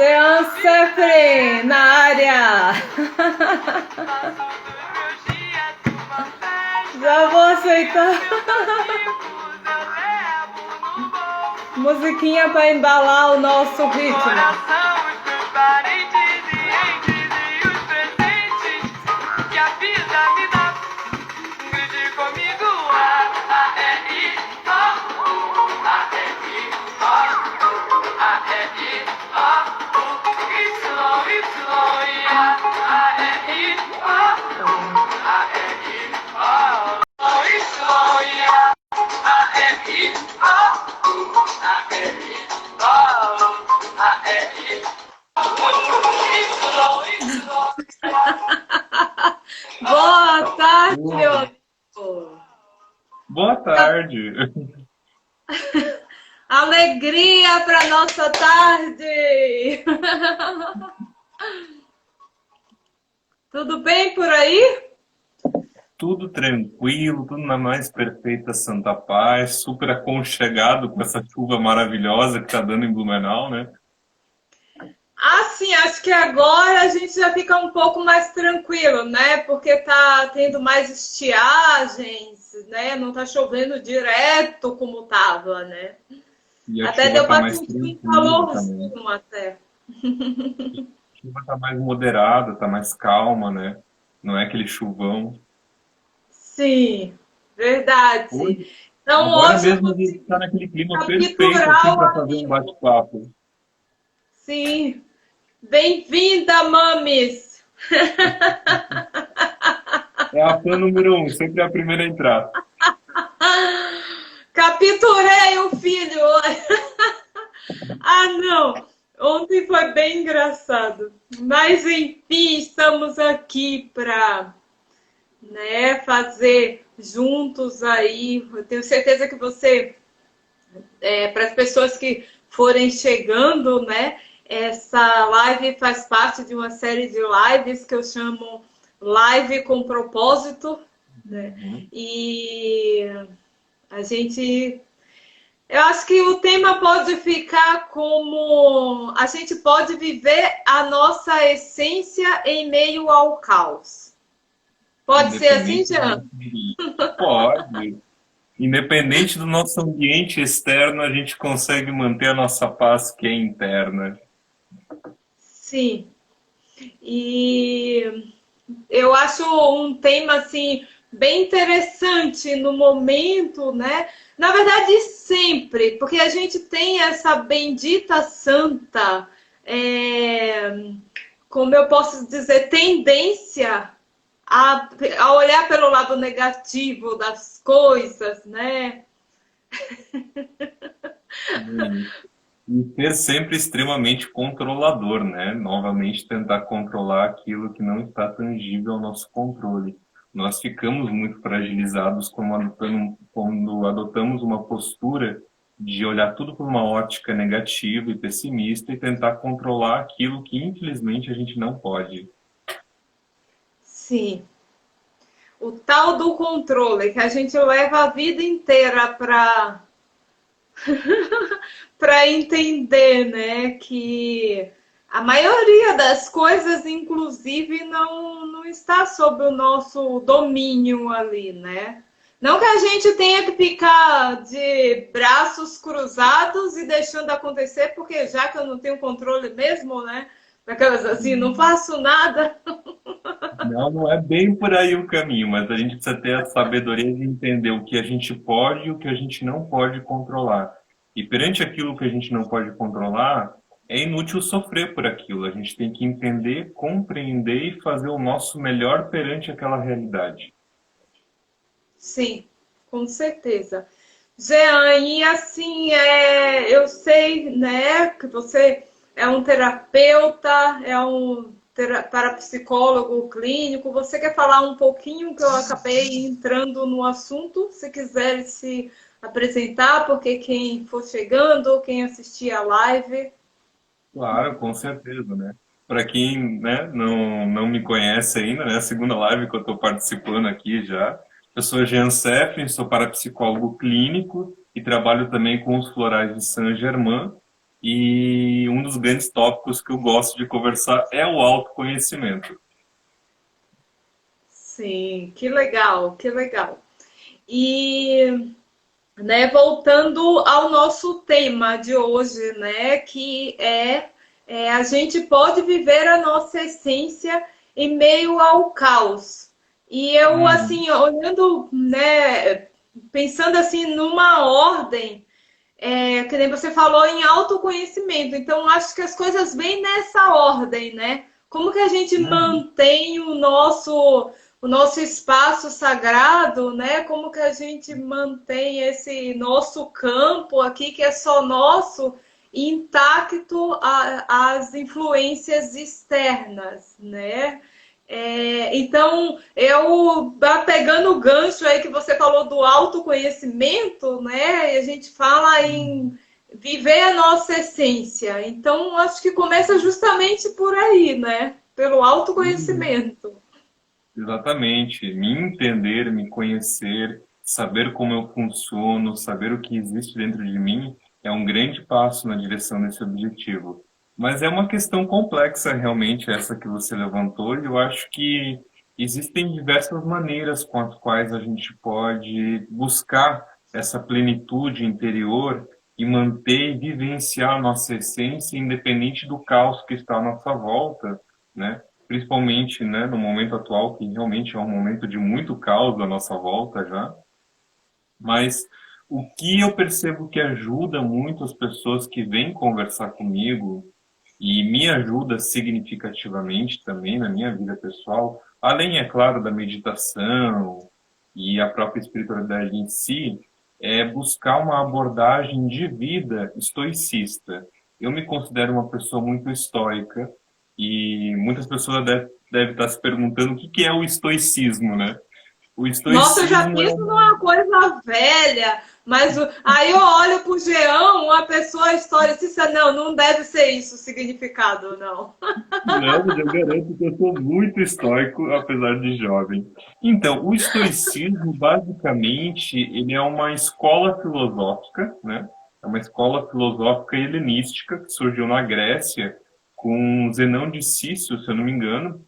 Jean Sefre na área. Já vou aceitar. Musiquinha para embalar o nosso ritmo. Boa tarde, meu amigo. Boa tarde. Alegria para nossa tarde. Tudo bem por aí? Tudo tranquilo, tudo na mais perfeita santa paz, super aconchegado com essa chuva maravilhosa que tá dando em Blumenau, né? Ah, sim, acho que agora a gente já fica um pouco mais tranquilo, né? Porque tá tendo mais estiagens, né? Não tá chovendo direto como tava, né? E a Até chuva deu tá para mais sentir um tranquila também. calorzinho até. A chuva tá mais moderada, tá mais calma, né? Não é aquele chuvão. Sim, verdade. Hoje, Então agora hoje eu mesmo vou a gente tá naquele clima perfeito assim capturar o para fazer um amigo. bate-papo. Sim, bem-vinda, Mames. É a fã número um, sempre é a primeira a entrar. Capturei o filho. Ah, não. Ontem foi bem engraçado. Mas enfim, estamos aqui para, né, fazer juntos aí. Eu tenho certeza que você, para as pessoas que forem chegando, né, essa live faz parte de uma série de lives que eu chamo Live com Propósito, né? Uhum. E a gente, eu acho que o tema pode ficar como a gente pode viver a nossa essência em meio ao caos. Pode ser assim, Independente do Jean? nosso ambiente. Pode. Independente do nosso ambiente externo, a gente consegue manter a nossa paz que é interna. Sim. E eu acho um tema assim bem interessante no momento, né? Na verdade, sempre, porque a gente tem essa bendita santa, como eu posso dizer, tendência a olhar pelo lado negativo das coisas, né? E ser sempre extremamente controlador, né? Novamente tentar controlar aquilo que não está tangível ao nosso controle. Nós ficamos muito fragilizados quando adotamos uma postura de olhar tudo por uma ótica negativa e pessimista e tentar controlar aquilo que infelizmente a gente não pode. Sim. O tal do controle que a gente leva a vida inteira para entender, né, que a maioria das coisas, inclusive, não está sob o nosso domínio ali, né? Não que a gente tenha que ficar de braços cruzados e deixando acontecer, porque já que eu não tenho controle mesmo, né? Daquelas assim, não faço nada. Não, não é bem por aí o caminho, mas a gente precisa ter a sabedoria de entender o que a gente pode e o que a gente não pode controlar. E perante aquilo que a gente não pode controlar, é inútil sofrer por aquilo. A gente tem que entender, compreender e fazer o nosso melhor perante aquela realidade. Sim, com certeza. Jean, e assim, eu sei, né, que você é um terapeuta, é um parapsicólogo clínico. Você quer falar um pouquinho que eu acabei entrando no assunto? Se quiser se apresentar, porque quem for chegando, quem assistir a live. Claro, com certeza, né? Para quem, né, não me conhece ainda, né, a segunda live que eu estou participando aqui já. Eu sou Jean Sefrin, sou parapsicólogo clínico e trabalho também com os florais de Saint-Germain. e um dos grandes tópicos que eu gosto de conversar é o autoconhecimento. Sim, que legal, que legal. E, né, voltando ao nosso tema de hoje, né, que é a gente pode viver a nossa essência em meio ao caos. E eu, Uhum. assim, olhando, né, pensando assim numa ordem, que nem você falou em autoconhecimento. Então, acho que as coisas vêm nessa ordem, né? Como que a gente Uhum. mantém o nosso espaço sagrado, né? Como que a gente mantém esse nosso campo aqui, que é só nosso, intacto às influências externas, né? Então, eu pegando o gancho aí que você falou do autoconhecimento, né? E a gente fala em viver a nossa essência. Então, acho que começa justamente por aí, né? Pelo Uhum. autoconhecimento. Exatamente. Me entender, me conhecer, saber como eu funciono, saber o que existe dentro de mim é um grande passo na direção desse objetivo. Mas é uma questão complexa, realmente, essa que você levantou, e eu acho que existem diversas maneiras com as quais a gente pode buscar essa plenitude interior e manter e vivenciar a nossa essência, independente do caos que está à nossa volta, né? Principalmente, né, no momento atual, que realmente é um momento de muito caos à nossa volta já, mas o que eu percebo que ajuda muito as pessoas que vêm conversar comigo e me ajuda significativamente também na minha vida pessoal, além, é claro, da meditação e a própria espiritualidade em si, é buscar uma abordagem de vida estoicista. Eu me considero uma pessoa muito estoica e muitas pessoas devem estar se perguntando o que é o estoicismo, né? O Nossa, eu já estoicismo é penso numa coisa velha, mas aí eu olho pro Jean, uma pessoa historicista, não, não deve ser isso o significado, não. Não, mas eu garanto que eu sou muito estoico, apesar de jovem. Então, o estoicismo, basicamente, ele é uma escola filosófica, né? É uma escola filosófica helenística que surgiu na Grécia com Zenão de Cício, se eu não me engano,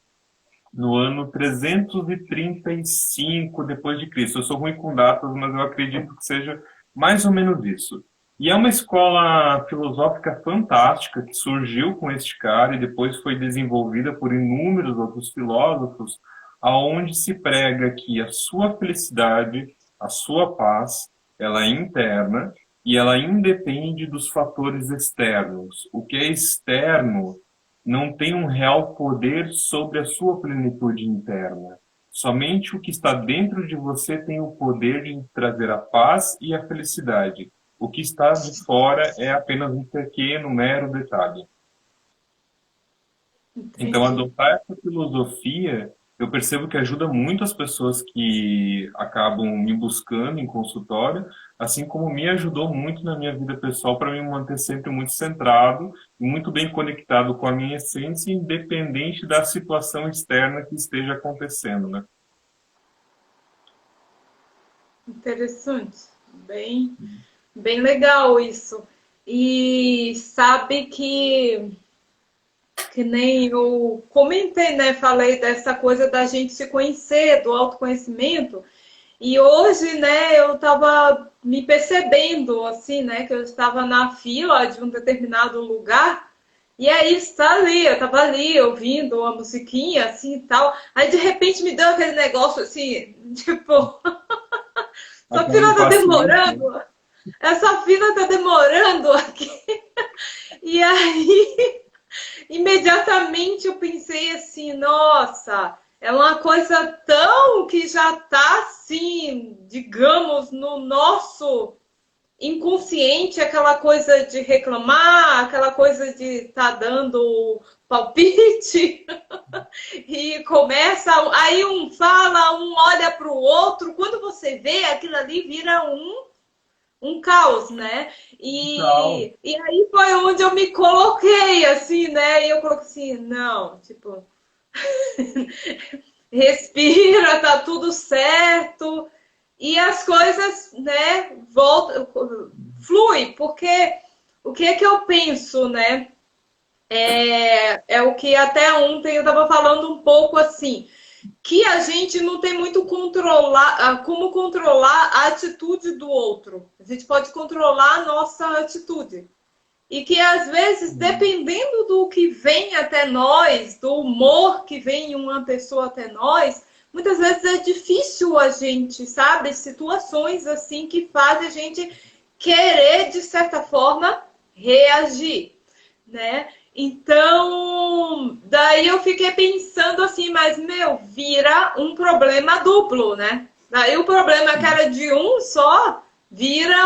no ano 335 depois de Cristo. Eu sou ruim com datas, mas eu acredito que seja mais ou menos isso. E é uma escola filosófica fantástica que surgiu com este cara e depois foi desenvolvida por inúmeros outros filósofos, aonde se prega que a sua felicidade, a sua paz, ela é interna e ela independe dos fatores externos. O que é externo não tem um real poder sobre a sua plenitude interna. Somente o que está dentro de você tem o poder de trazer a paz e a felicidade. O que está de fora é apenas um pequeno, mero detalhe. Então, Entendi. adotar essa filosofia, eu percebo que ajuda muito as pessoas que acabam me buscando em consultório, assim como me ajudou muito na minha vida pessoal para me manter sempre muito centrado e muito bem conectado com a minha essência, independente da situação externa que esteja acontecendo, né? Interessante. Bem, bem legal isso. E sabe que nem eu comentei, né? Falei dessa coisa da gente se conhecer, do autoconhecimento. E hoje, né, eu estava me percebendo, assim, né, que eu estava na fila de um determinado lugar. E aí está ali, eu estava ali ouvindo uma musiquinha assim e tal. Aí de repente me deu aquele negócio assim, tipo, essa Aquela fila tá impaciência. demorando, essa fila tá demorando aqui. E aí imediatamente eu pensei assim, nossa, é uma coisa tão que já está assim, digamos, no nosso inconsciente, aquela coisa de reclamar, aquela coisa de estar tá dando palpite e começa, aí um fala, um olha para o outro, quando você vê aquilo ali vira um caos, né? Total. E aí foi onde eu me coloquei, assim, né? E eu coloquei assim, não, tipo, respira, tá tudo certo. E as coisas, né, voltam, flui, porque o que é que eu penso, né? É o que até ontem eu estava falando um pouco assim, que a gente não tem muito como controlar a atitude do outro. A gente pode controlar a nossa atitude. E que às vezes, dependendo do que vem até nós, do humor que vem em uma pessoa até nós, muitas vezes é difícil a gente, sabe? Situações assim que fazem a gente querer, de certa forma, reagir, né? Então, daí eu fiquei pensando assim, mas, meu, vira um problema duplo, né? Daí o problema que era de um só, vira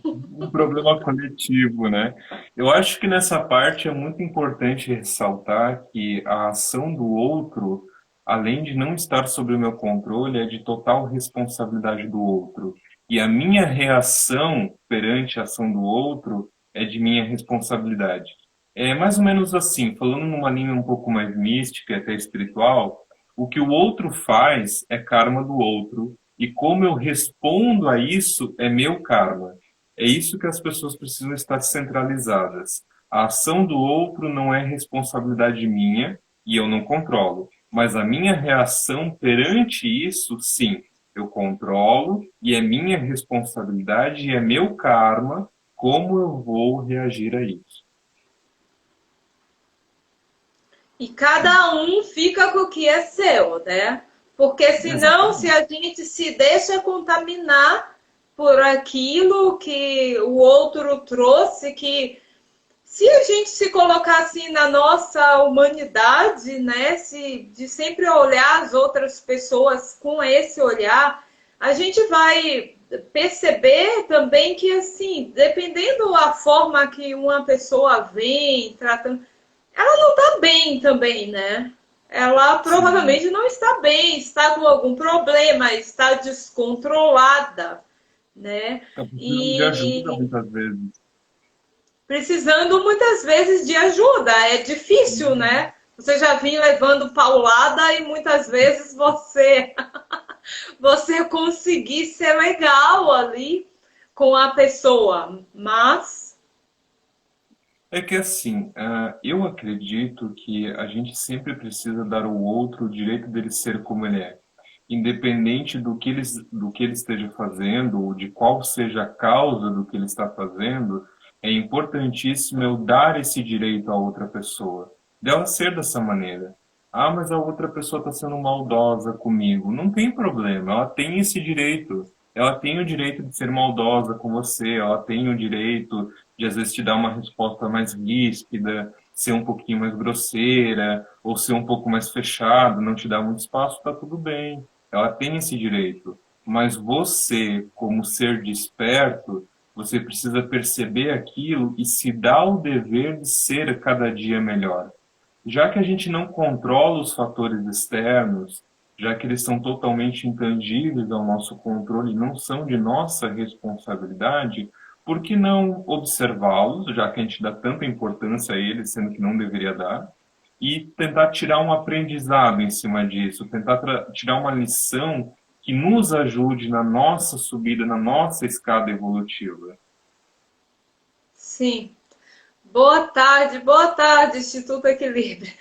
Um problema coletivo, né? Eu acho que nessa parte é muito importante ressaltar que a ação do outro, além de não estar sob o meu controle, é de total responsabilidade do outro. E a minha reação perante a ação do outro é de minha responsabilidade. É mais ou menos assim, falando numa linha um pouco mais mística e até espiritual, o que o outro faz é karma do outro, e como eu respondo a isso é meu karma. É isso que as pessoas precisam estar centralizadas. A ação do outro não é responsabilidade minha e eu não controlo. Mas a minha reação perante isso, sim, eu controlo e é minha responsabilidade e é meu karma como eu vou reagir a isso. e cada um fica com o que é seu, né? Porque senão, se Exatamente. a gente se deixa contaminar por aquilo que o outro trouxe, que se a gente se colocar assim na nossa humanidade, né, de sempre olhar as outras pessoas com esse olhar, a gente vai perceber também que, assim, dependendo da forma que uma pessoa vem tratando, ela não está bem também, né? Ela Sim. provavelmente não está bem, está com algum problema, está descontrolada, né? Está precisando de ajuda E muitas vezes. precisando muitas vezes de ajuda. É difícil, né? Você já vinha levando paulada e muitas vezes você conseguir ser legal ali com a pessoa, mas É que assim, eu acredito que a gente sempre precisa dar ao outro o direito dele ser como ele é. Independente do que ele esteja fazendo, ou de qual seja a causa do que ele está fazendo, é importantíssimo eu dar esse direito à outra pessoa, dela ser dessa maneira. Ah, mas a outra pessoa está sendo maldosa comigo. Não tem problema, ela tem esse direito. Ela tem o direito de ser maldosa com você, ela tem o direito de às vezes te dar uma resposta mais ríspida, ser um pouquinho mais grosseira, ou ser um pouco mais fechado, não te dar muito espaço, tá tudo bem. Ela tem esse direito. Mas você, como ser desperto, você precisa perceber aquilo e se dar o dever de ser cada dia melhor. Já que a gente não controla os fatores externos, já que eles são totalmente intangíveis ao nosso controle, não são de nossa responsabilidade, por que não observá-los, já que a gente dá tanta importância a eles, sendo que não deveria dar, e tentar tirar um aprendizado em cima disso, tentar tirar uma lição que nos ajude na nossa subida, na nossa escada evolutiva. sim. Boa tarde, Instituto Equilíbrio.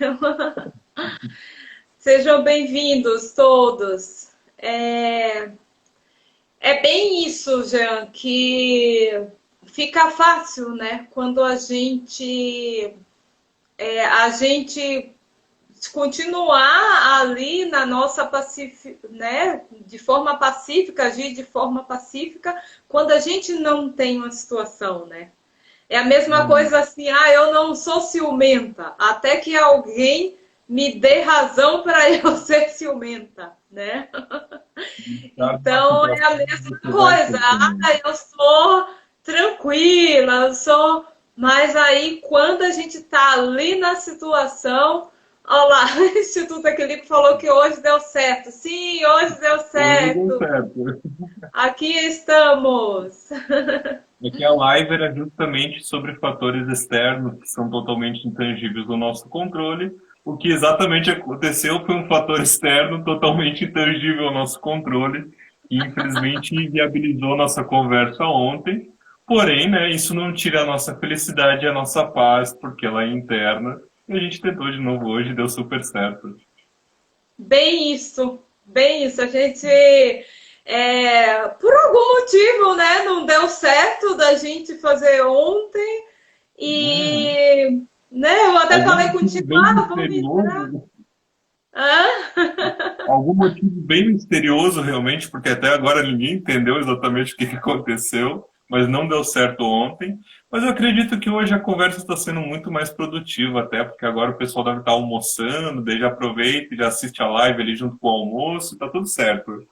Sejam bem-vindos todos. É bem isso, Jean, que fica fácil, né? Quando a gente continuar ali na nossa pacífica, né? De forma pacífica, agir de forma pacífica, quando a gente não tem uma situação, né? É a mesma coisa assim, eu não sou ciumenta, até que alguém me dê razão para eu ser ciumenta, né? Tá numa Então é a situação que mesma você vai coisa. ser também. Eu sou tranquila, eu sou. Mas aí, quando a gente está ali na situação, olha lá, o Instituto Equilíbrio falou que hoje deu certo. Sim, hoje deu Hoje deu certo. certo. Aqui estamos. É que a live era justamente sobre fatores externos que são totalmente intangíveis do nosso controle. O que exatamente aconteceu foi um fator externo totalmente intangível ao nosso controle e infelizmente inviabilizou nossa conversa ontem. Porém, né, isso não tira a nossa felicidade e a nossa paz, porque ela é interna. E a gente tentou de novo hoje e deu super certo. Bem isso, bem isso. A gente, por algum motivo, né, não deu certo da gente fazer ontem. Uhum. E, né, eu até Algum falei motivo contigo, bem vamos entrar. misterioso, Hã? algum motivo bem misterioso realmente, porque até agora ninguém entendeu exatamente o que aconteceu, mas não deu certo ontem. Mas eu acredito que hoje a conversa está sendo muito mais produtiva, até porque agora o pessoal deve estar almoçando, daí já aproveita e já assiste a live ali junto com o almoço, tá tudo certo.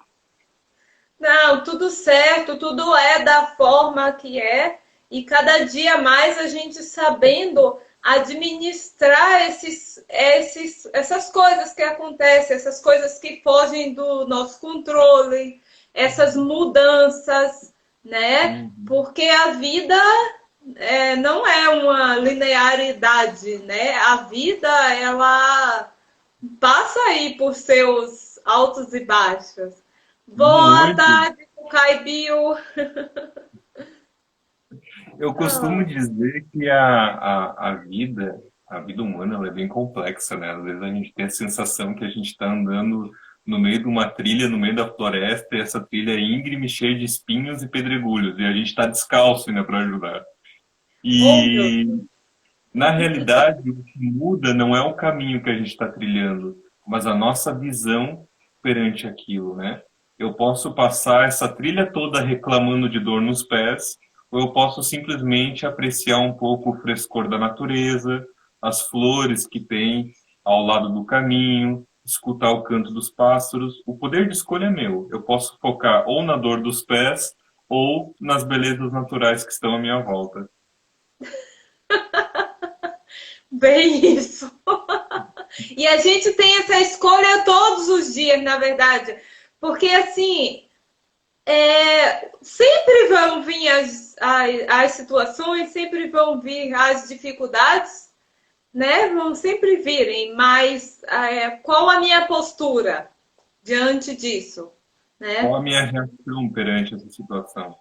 Não, tudo certo, tudo é da forma que é, e cada dia mais a gente sabendo administrar essas coisas que acontecem, essas coisas que fogem do nosso controle, essas mudanças, né? Uhum. Porque a vida não é uma linearidade, né? A vida, ela passa aí por seus altos e baixos. Boa Muito. tarde, Caibio. Eu costumo Ah, dizer que a vida humana, ela é bem complexa, né? Às vezes a gente tem a sensação que a gente está andando no meio de uma trilha, no meio da floresta, e essa trilha é íngreme, cheia de espinhos e pedregulhos, e a gente está descalço ainda para ajudar. oh, meu E, Deus. na realidade, o que muda não é o caminho que a gente está trilhando, mas a nossa visão perante aquilo, né? Eu posso passar essa trilha toda reclamando de dor nos pés, ou eu posso simplesmente apreciar um pouco o frescor da natureza, as flores que tem ao lado do caminho, escutar o canto dos pássaros. O poder de escolha é meu. Eu posso focar ou na dor dos pés ou nas belezas naturais que estão à minha volta. Bem isso. E a gente tem essa escolha todos os dias, na verdade. Porque, assim, sempre vão vir as situações, sempre vão vir as dificuldades, né? Vão sempre virem. Mas qual a minha postura diante disso, Qual né? a minha reação perante essa situação?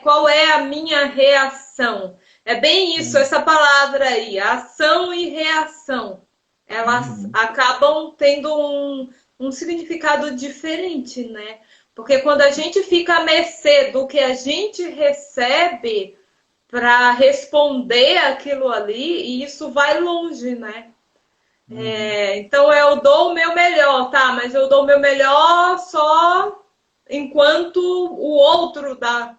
Qual é a minha reação? É bem isso, Hum. essa palavra aí, ação e reação. Elas Uhum. acabam tendo um significado diferente, né? Porque quando a gente fica à mercê do que a gente recebe para responder aquilo ali, e isso vai longe, né? Uhum. Então eu dou o meu melhor, tá? Mas eu dou o meu melhor só enquanto o outro dá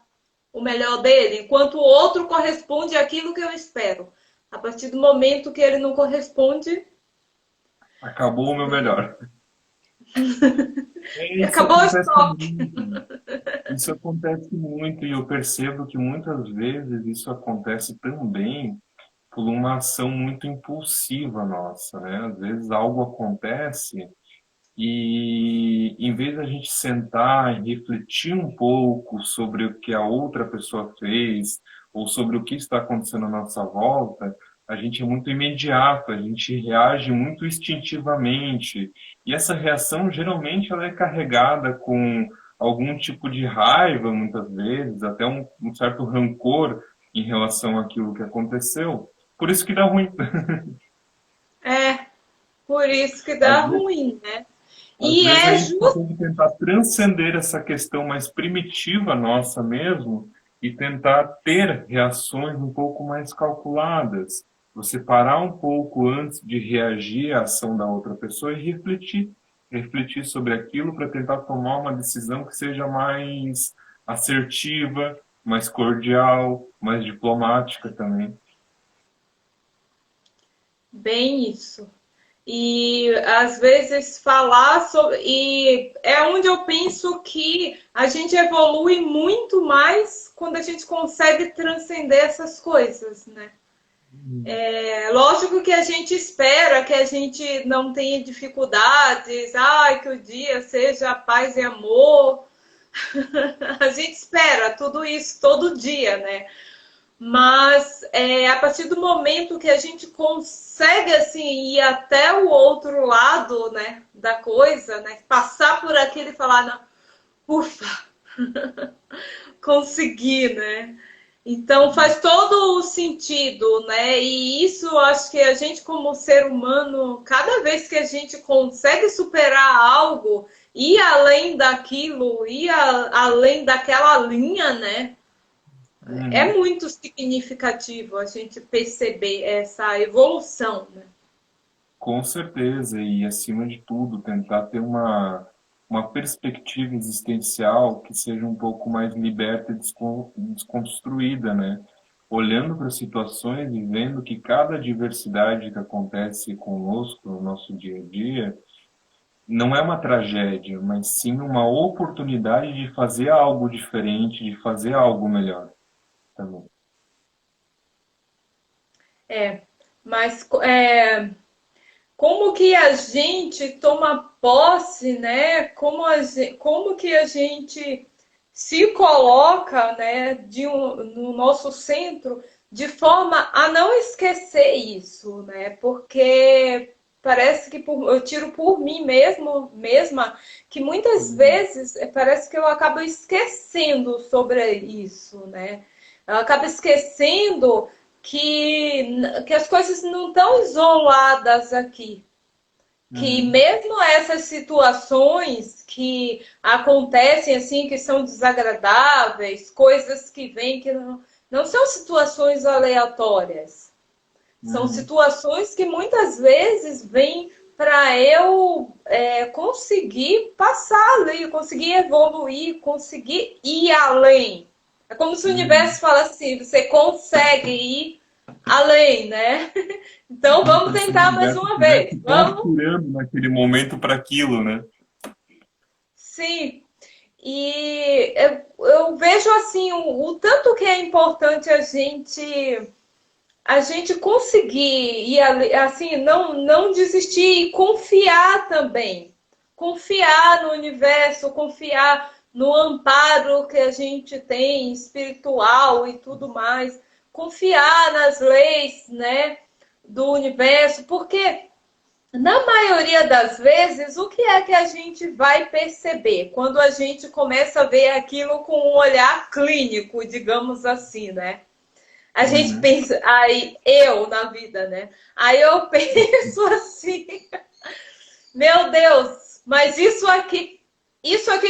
o melhor dele, enquanto o outro corresponde àquilo que eu espero. A partir do momento que ele não corresponde, Acabou o meu melhor. Isso acabou o acontece estoque. muito. Isso acontece muito e eu percebo que muitas vezes isso acontece também por uma ação muito impulsiva nossa, né? Às vezes algo acontece e em vez da gente sentar e refletir um pouco sobre o que a outra pessoa fez ou sobre o que está acontecendo à nossa volta, a gente é muito imediato, a gente reage muito instintivamente. E essa reação geralmente ela é carregada com algum tipo de raiva, muitas vezes, até um certo rancor em relação àquilo que aconteceu. Por isso que dá ruim. É, por isso que Às dá vezes, ruim, né? Às E vezes a é gente justo. tem que tentar transcender essa questão mais primitiva nossa mesmo e tentar ter reações um pouco mais calculadas. Você parar um pouco antes de reagir à ação da outra pessoa e refletir. Refletir sobre aquilo para tentar tomar uma decisão que seja mais assertiva, mais cordial, mais diplomática também. Bem isso. E às vezes falar sobre. E é onde eu penso que a gente evolui muito mais quando a gente consegue transcender essas coisas, né? É lógico que a gente espera que a gente não tenha dificuldades, ai, que o dia seja paz e amor. A gente espera tudo isso todo dia, né? Mas a partir do momento que a gente consegue assim ir até o outro lado, né, da coisa, né, passar por aquilo e falar, não, ufa, conseguir, né? Então faz todo o sentido, né? E isso eu acho que a gente, como ser humano, cada vez que a gente consegue superar algo, ir além daquilo, além daquela linha, né? É Uhum. muito significativo a gente perceber essa evolução, né? Com certeza, e acima de tudo, tentar ter uma perspectiva existencial que seja um pouco mais liberta e desconstruída, né? Olhando para as situações e vendo que cada diversidade que acontece conosco no nosso dia a dia não é uma tragédia, mas sim uma oportunidade de fazer algo diferente, de fazer algo melhor também. É, mas como que a gente toma posse, né? Como que a gente se coloca, né, no nosso centro de forma a não esquecer isso, né? Porque parece que eu tiro por mim mesma, que muitas Uhum. vezes parece que eu acabo esquecendo sobre isso, né? Eu acabo esquecendo que as coisas não estão isoladas aqui, que Uhum. mesmo essas situações que acontecem assim, que são desagradáveis, coisas que vêm que não são situações aleatórias, são Uhum. situações que muitas vezes vêm para eu conseguir passar ali, conseguir evoluir, conseguir ir além. É como se o Uhum. universo falasse assim: você consegue ir além, né? Então vamos Como se o tentar mais universo uma vez. estivesse Vamos. conspirando naquele momento para aquilo, né? Sim. E eu vejo assim o tanto que é importante a gente conseguir e assim não desistir e confiar também, confiar no universo, confiar no amparo que a gente tem espiritual e tudo mais, confiar nas leis, né, do universo, porque na maioria das vezes, o que é que a gente vai perceber quando a gente começa a ver aquilo com um olhar clínico, digamos assim, né? A gente Uhum. pensa, aí eu na vida, né? Aí eu penso assim, meu Deus, mas isso aqui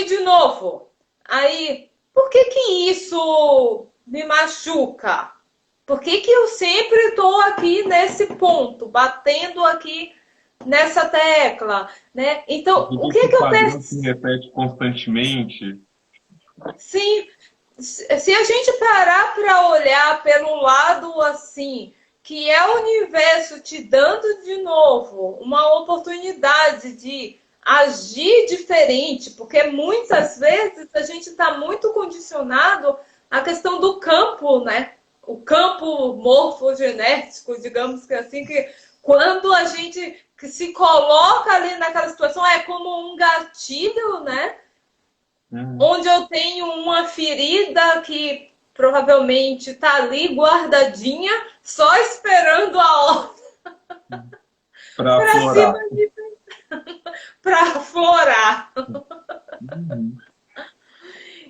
de novo. Aí, por que que isso me machuca? Por que que eu sempre estou aqui nesse ponto, batendo aqui nessa tecla, né? Então, Por o que que esse que eu padrão se percebo? repete constantemente? Sim, se a gente parar para olhar pelo lado assim, que é o universo te dando de novo uma oportunidade de agir diferente, porque muitas vezes a gente está muito condicionado à questão do campo, né? O campo morfogenético, digamos que assim, que quando a gente que se coloca ali naquela situação é como um gatilho, né? Uhum. Onde eu tenho uma ferida que provavelmente está ali guardadinha, só esperando a hora Para para cima aflorar. para aflorar. Uhum.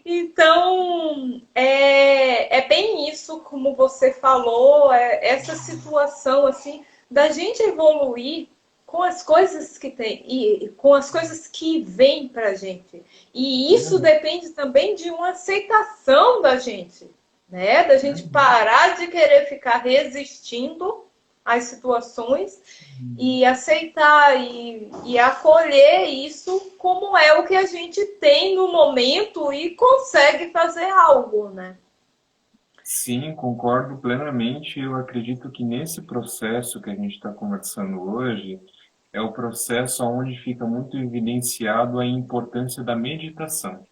Então, é bem isso, como você falou, essa situação assim da gente evoluir com as coisas que tem e com as coisas que vêm para a gente. E isso Uhum. depende também de uma aceitação da gente, né? Da gente Uhum. parar de querer ficar resistindo às situações e aceitar e acolher isso como é o que a gente tem no momento e consegue fazer algo, né? Sim, concordo plenamente. Eu acredito que nesse processo que a gente está conversando hoje, é o processo onde fica muito evidenciado a importância da meditação.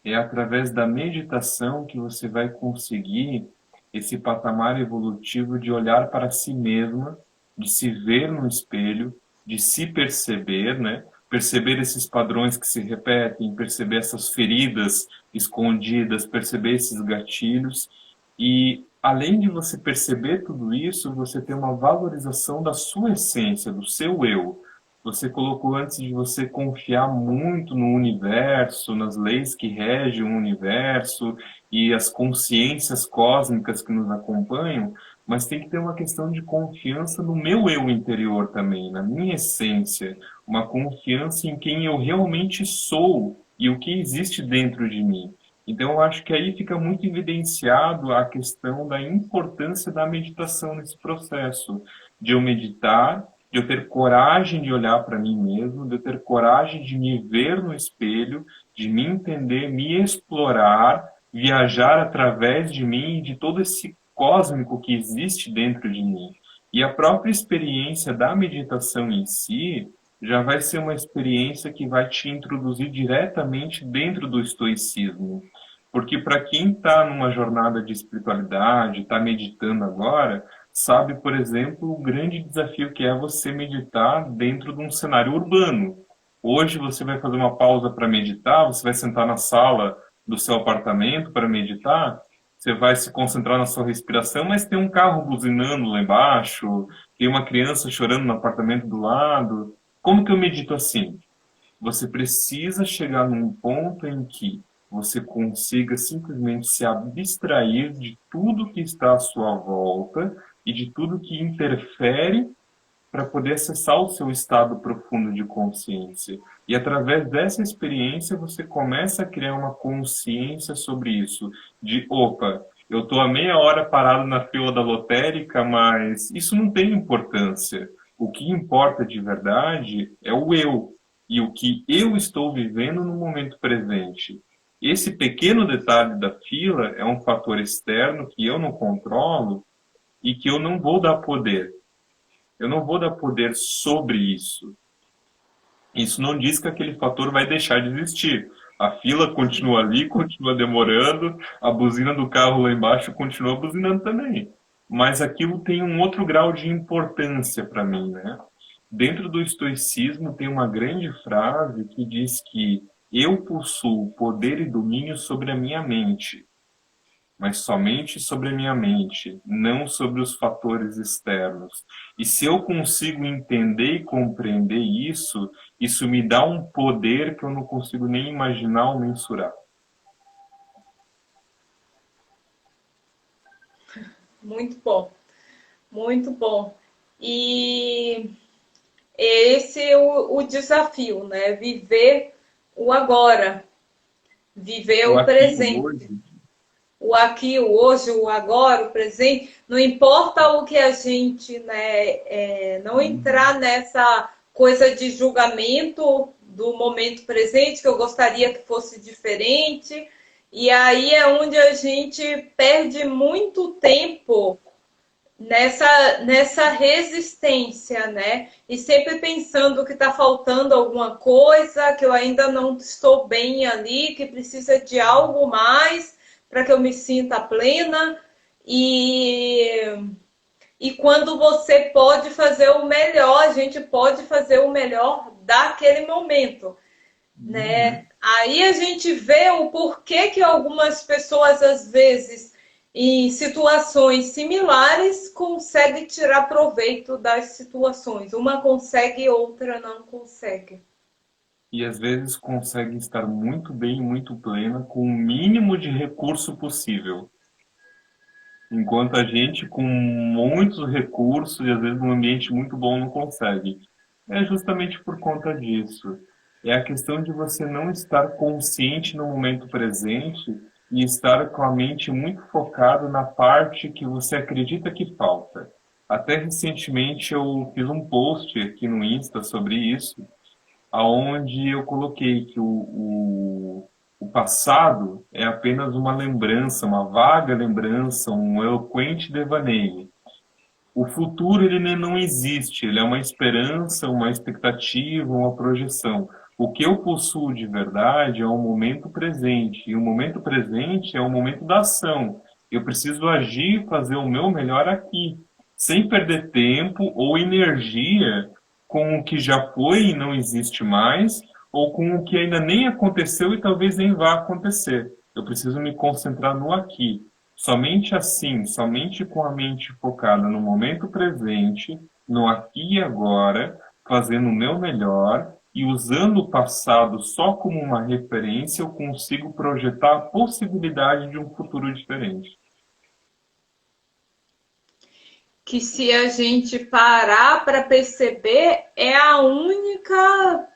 É através da meditação que você vai conseguir esse patamar evolutivo de olhar para si mesma, de se ver no espelho, de se perceber, né? Perceber esses padrões que se repetem, perceber essas feridas escondidas, perceber esses gatilhos. E além de você perceber tudo isso, você tem uma valorização da sua essência, do seu eu. Você colocou antes de você confiar muito no universo, nas leis que regem o universo e as consciências cósmicas que nos acompanham, mas tem que ter uma questão de confiança no meu eu interior também, na minha essência, uma confiança em quem eu realmente sou e o que existe dentro de mim. Então, eu acho que aí fica muito evidenciado a questão da importância da meditação nesse processo, de eu meditar, de eu ter coragem de olhar para mim mesmo, de eu ter coragem de me ver no espelho, de me entender, me explorar, viajar através de mim e de todo esse cósmico que existe dentro de mim. E a própria experiência da meditação em si já vai ser uma experiência que vai te introduzir diretamente dentro do estoicismo. Porque para quem está numa jornada de espiritualidade, está meditando agora, sabe, por exemplo, o grande desafio que é você meditar dentro de um cenário urbano. Hoje você vai fazer uma pausa para meditar, você vai sentar na sala do seu apartamento para meditar, você vai se concentrar na sua respiração, mas tem um carro buzinando lá embaixo, tem uma criança chorando no apartamento do lado. Como que eu medito assim? Você precisa chegar num ponto em que você consiga simplesmente se abstrair de tudo que está à sua volta e de tudo que interfere para poder acessar o seu estado profundo de consciência. E através dessa experiência você começa a criar uma consciência sobre isso, de opa, eu estou há meia hora parado na fila da lotérica, mas isso não tem importância. O que importa de verdade é o eu e o que eu estou vivendo no momento presente. Esse pequeno detalhe da fila é um fator externo que eu não controlo e que eu não vou dar poder. Eu não vou dar poder sobre isso. Isso não diz que aquele fator vai deixar de existir. A fila continua ali, continua demorando, a buzina do carro lá embaixo continua buzinando também. Mas aquilo tem um outro grau de importância para mim, né? Dentro do estoicismo tem uma grande frase que diz que eu possuo poder e domínio sobre a minha mente, mas somente sobre a minha mente, não sobre os fatores externos. E se eu consigo entender e compreender isso, isso me dá um poder que eu não consigo nem imaginar ou mensurar. Muito bom, muito bom. E esse é o desafio, né? Viver o agora, viver O o aqui, o presente. hoje, O aqui, o hoje, o agora, o presente, não importa o que a gente, né, não entrar nessa coisa de julgamento do momento presente, que eu gostaria que fosse diferente, e aí é onde a gente perde muito tempo nessa resistência, né? E sempre pensando que está faltando alguma coisa, que eu ainda não estou bem ali, que precisa de algo mais para que eu me sinta plena. E quando você pode fazer o melhor, a gente pode fazer o melhor daquele momento, né? Aí a gente vê o porquê que algumas pessoas, às vezes, em situações similares, conseguem tirar proveito das situações. Uma consegue, outra não consegue. e às vezes consegue estar muito bem, muito plena, com o mínimo de recurso possível. Enquanto a gente com muitos recursos e às vezes um ambiente muito bom não consegue. É justamente por conta disso. É a questão de você não estar consciente no momento presente e estar com a mente muito focada na parte que você acredita que falta. Até recentemente eu fiz um post aqui no Insta sobre isso, aonde eu coloquei que o passado é apenas uma lembrança, uma vaga lembrança, um eloquente devaneio. O futuro ele não existe, ele é uma esperança, uma expectativa, uma projeção. O que eu possuo de verdade é o momento presente, e o momento presente é o momento da ação. Eu preciso agir e fazer o meu melhor aqui, sem perder tempo ou energia com o que já foi e não existe mais, ou com o que ainda nem aconteceu e talvez nem vá acontecer. Eu preciso me concentrar no aqui. Somente assim, somente com a mente focada no momento presente, no aqui e agora, fazendo o meu melhor e usando o passado só como uma referência, eu consigo projetar a possibilidade de um futuro diferente. Que se a gente parar para perceber, é a única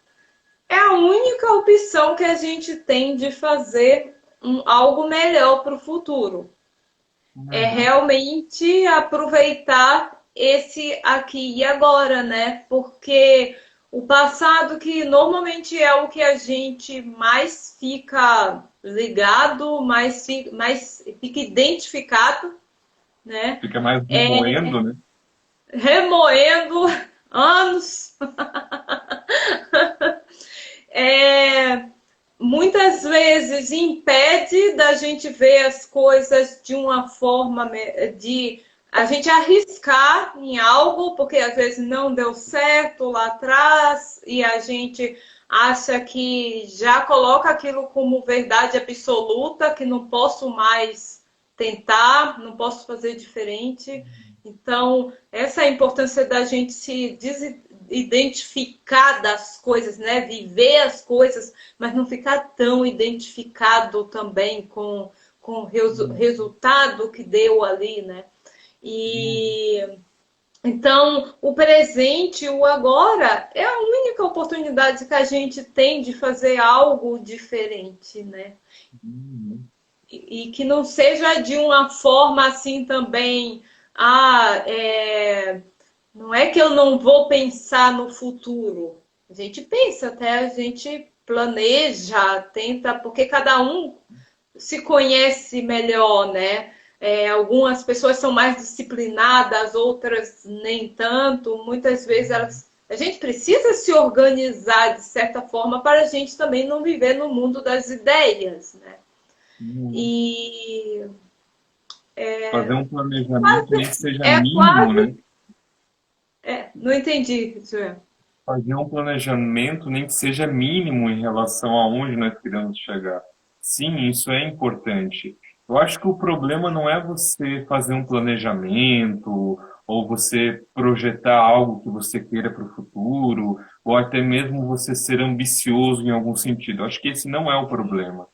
opção que a gente tem de fazer algo melhor para o futuro. É Uhum. realmente aproveitar esse aqui e agora, né? Porque o passado, que normalmente é o que a gente mais fica ligado, mais fica identificado, né? Fica mais É remoendo, né? remoendo anos. É, muitas vezes impede da gente ver as coisas de uma forma de a gente arriscar em algo, porque às vezes não deu certo lá atrás e a gente acha que já coloca aquilo como verdade absoluta, que não posso mais tentar, não posso fazer diferente. Então, essa é a importância da gente se identificar das coisas, né? Viver as coisas, mas não ficar tão identificado também com o resultado que deu ali, né? E então o presente, o agora, é a única oportunidade que a gente tem de fazer algo diferente, né? Uhum. E que não seja de uma forma assim também, não é que eu não vou pensar no futuro. A gente pensa, até a gente planeja, tenta, porque cada um se conhece melhor, né? Algumas pessoas são mais disciplinadas, outras nem tanto. Muitas vezes a gente precisa se organizar de certa forma para a gente também não viver no mundo das ideias, né? Uhum. E Fazer um planejamento nem que seja é mínimo, quase. né? Não entendi, Joel. Fazer um planejamento nem que seja mínimo em relação a onde nós queremos chegar. Sim, isso é importante. Eu acho que o problema não é você fazer um planejamento ou você projetar algo que você queira para o futuro, ou até mesmo você ser ambicioso em algum sentido. Eu acho que esse não é o problema.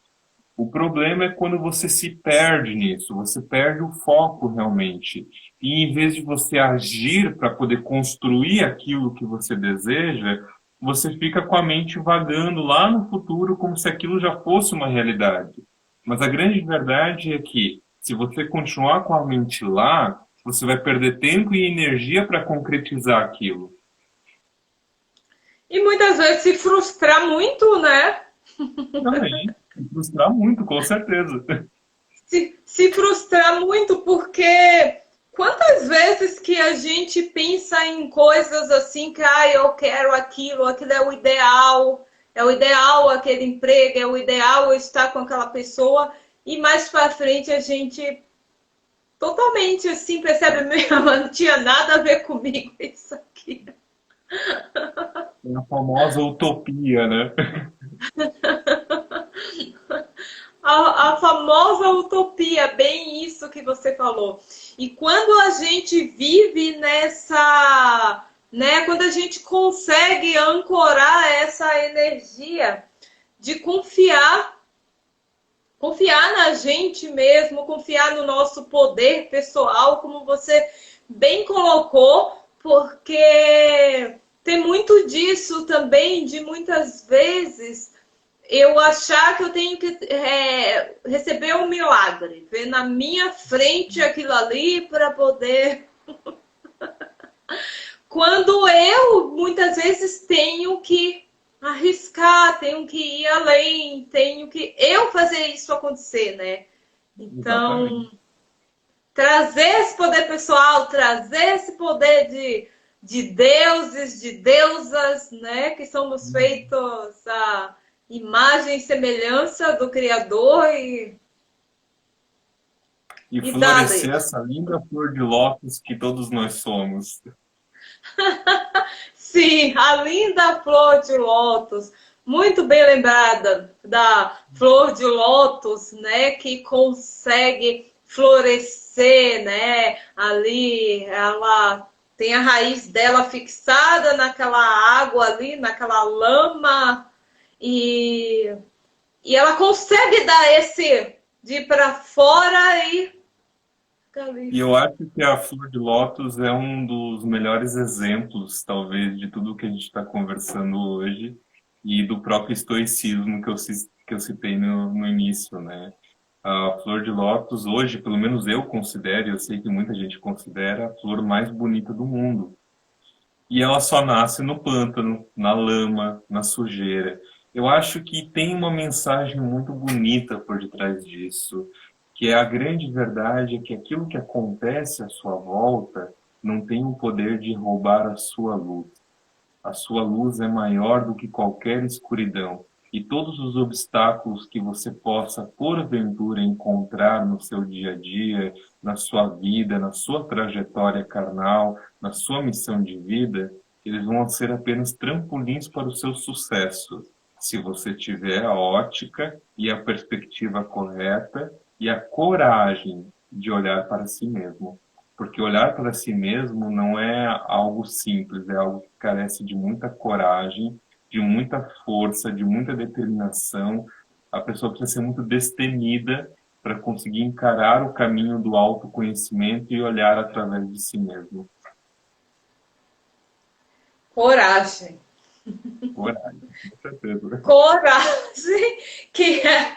O problema é quando você se perde nisso, você perde o foco realmente. E em vez de você agir para poder construir aquilo que você deseja, você fica com a mente vagando lá no futuro como se aquilo já fosse uma realidade. Mas a grande verdade é que, se você continuar com a mente lá, você vai perder tempo e energia para concretizar aquilo. E muitas vezes se frustrar muito, né? Também, me frustrar muito, com certeza. Se frustrar muito, porque quantas vezes que a gente pensa em coisas assim que eu quero aquilo, aquilo é o ideal aquele emprego, é o ideal eu estar com aquela pessoa, e mais para frente a gente totalmente assim percebe, meu, não tinha nada a ver comigo isso aqui. É a famosa utopia, né? A famosa utopia, bem isso que você falou. E quando a gente vive nessa, né, quando a gente consegue ancorar essa energia de confiar na gente mesmo, confiar no nosso poder pessoal, como você bem colocou, porque tem muito disso também, de muitas vezes eu achar que eu tenho que receber um milagre, ver na minha frente aquilo ali para poder. Quando eu muitas vezes tenho que arriscar, tenho que ir além, tenho que eu fazer isso acontecer, né? Exatamente. Então, trazer esse poder pessoal, trazer esse poder de deuses, de deusas, né? Que somos feitos a imagem e semelhança do Criador E e dale. florescer essa linda flor de lótus que todos nós somos. Sim, a linda flor de lótus, muito bem lembrada da flor de lótus, né, que consegue florescer, né, ali ela tem a raiz dela fixada naquela água ali, naquela lama, e, e ela consegue dar esse de ir para fora e fica ali. E eu acho que a flor de lótus é um dos melhores exemplos, talvez, de tudo que a gente está conversando hoje e do próprio estoicismo que eu citei no início, né? A flor de lótus hoje, pelo menos eu considero, e eu sei que muita gente considera, a flor mais bonita do mundo. E ela só nasce no pântano, na lama, na sujeira. Eu acho que tem uma mensagem muito bonita por detrás disso, que é a grande verdade é que aquilo que acontece à sua volta não tem o poder de roubar a sua luz. A sua luz é maior do que qualquer escuridão. E todos os obstáculos que você possa, porventura, encontrar no seu dia a dia, na sua vida, na sua trajetória carnal, na sua missão de vida, eles vão ser apenas trampolins para o seu sucesso, se você tiver a ótica e a perspectiva correta e a coragem de olhar para si mesmo. Porque olhar para si mesmo não é algo simples, é algo que carece de muita coragem, de muita força, de muita determinação. A pessoa precisa ser muito destemida para conseguir encarar o caminho do autoconhecimento e olhar através de si mesmo. Coragem. Coragem, com certeza. Coragem, que é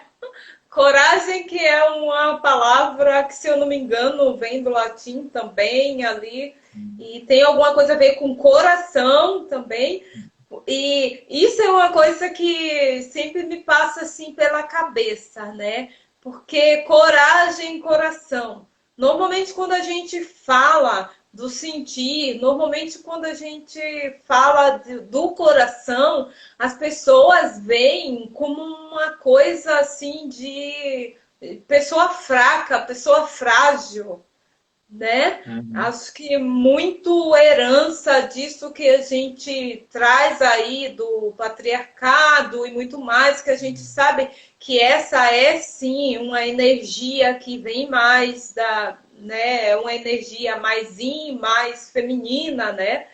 coragem, que é uma palavra que, se eu não me engano, vem do latim também ali, e tem alguma coisa a ver com coração também. E isso é uma coisa que sempre me passa assim pela cabeça, né? Porque coragem, coração. Normalmente quando a gente fala do sentir, normalmente quando a gente fala do coração, as pessoas veem como uma coisa assim de pessoa fraca, pessoa frágil, né? Uhum. Acho que muito herança disso que a gente traz aí do patriarcado e muito mais, que a gente sabe que essa é sim uma energia que vem mais da, né, uma energia mais yin, mais feminina, né?